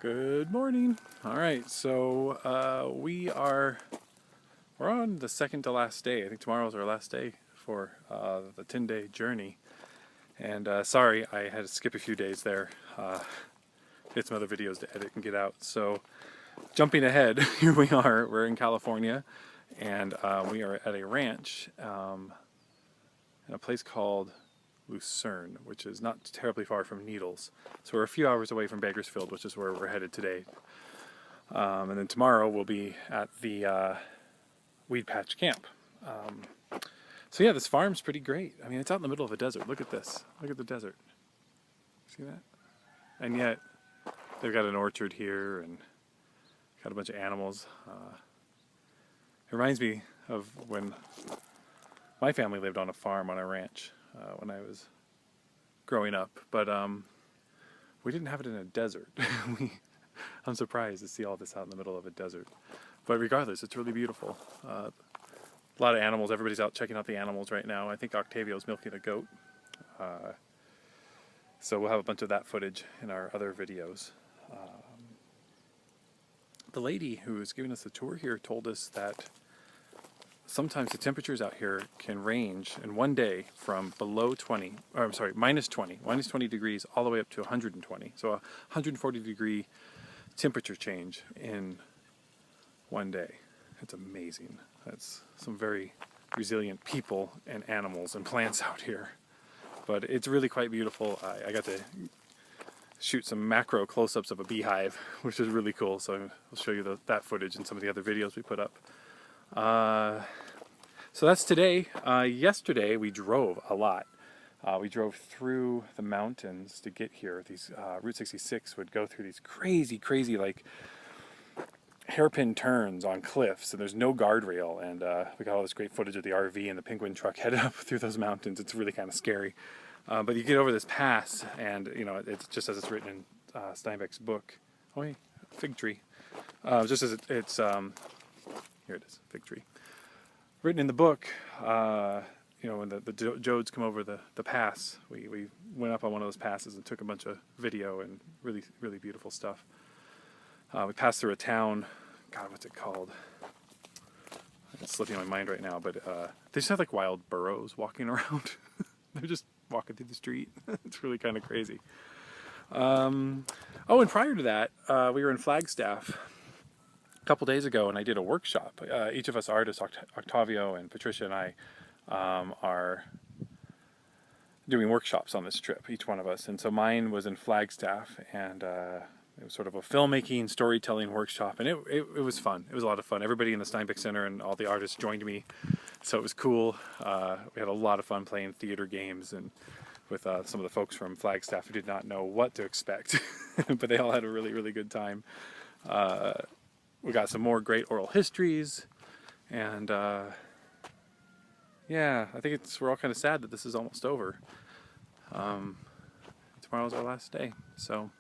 Good morning. All right, so we're on the second to last day. I think tomorrow's our last day for the 10-day journey. And sorry, I had to skip a few days there. Get some other videos to edit and get out. So jumping ahead, here we are. We're in California, and we are at a ranch in a place called Lucerne, which is not terribly far from Needles. So we're a few hours away from Bakersfield, which is where we're headed today. And then tomorrow we'll be at the Weed Patch Camp. So yeah, this farm's pretty great. I mean, it's out in the middle of a desert. Look at this. Look at the desert. See that? And yet, they've got an orchard here and got a bunch of animals. It reminds me of when my family lived on a farm on a ranch when I was growing up. But we didn't have it in a desert. I'm surprised to see all this out in the middle of a desert. But regardless, it's really beautiful. A lot of animals. Everybody's out checking out the animals right now. I think Octavio's milking a goat. So we'll have a bunch of that footage in our other videos. The lady who was giving us the tour here told us that sometimes the temperatures out here can range in one day from below 20, or I'm sorry, minus 20 degrees all the way up to 120. So a 140 degree temperature change in one day. It's amazing. That's some very resilient people and animals and plants out here. But it's really quite beautiful. I got to shoot some macro close-ups of a beehive, which is really cool. So I'll show you that footage and some of the other videos we put up. So that's today. Yesterday we drove a lot. We drove through the mountains to get here. These Route 66 would go through these crazy like hairpin turns on cliffs, and there's no guardrail, and we got all this great footage of the RV and the penguin truck headed up through those mountains. It's really kind of scary, but you get over this pass, and you know, it's just as it's written in Steinbeck's book. Oh hey, fig tree. Just as it's here it is, fig tree. Written in the book, you know, when the Joads come over the pass, we went up on one of those passes and took a bunch of video and really beautiful stuff. We passed through a town, God, what's it called? It's slipping my mind right now, but they just have like wild burros walking around. They're just walking through the street. It's really kind of crazy. Oh, and prior to that, we were in Flagstaff a couple days ago, and I did a workshop. Each of us artists, Octavio and Patricia and I, are doing workshops on this trip, each one of us. And so mine was in Flagstaff, and it was sort of a filmmaking, storytelling workshop, and it was fun. It was a lot of fun. Everybody in the Steinbeck Center and all the artists joined me, so it was cool. We had a lot of fun playing theater games and with some of the folks from Flagstaff who did not know what to expect, but they all had a really good time. We got some more great oral histories, and yeah, I think we're all kind of sad that this is almost over. Tomorrow's our last day, so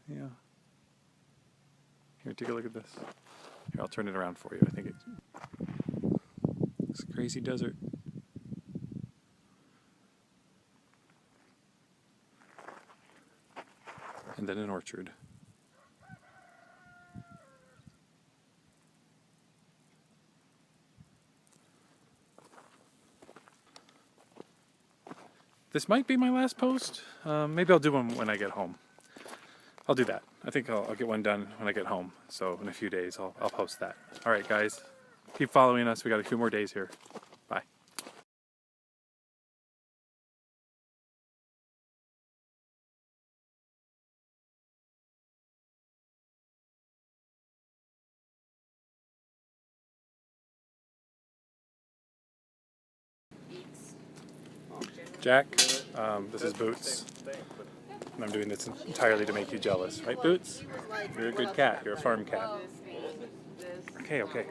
yeah. Here, take a look at this. Here, I'll turn it around for you. I think it's a crazy desert. And then an orchard. This might be my last post. Maybe I'll do one when I get home. I'll do that. I think I'll get one done when I get home. So in a few days, I'll post that. All right, guys. Keep following us. We got a few more days here. Bye. Jack, this is Boots. And I'm doing this entirely to make you jealous. Right, Boots? You're a good cat. You're a farm cat. Okay.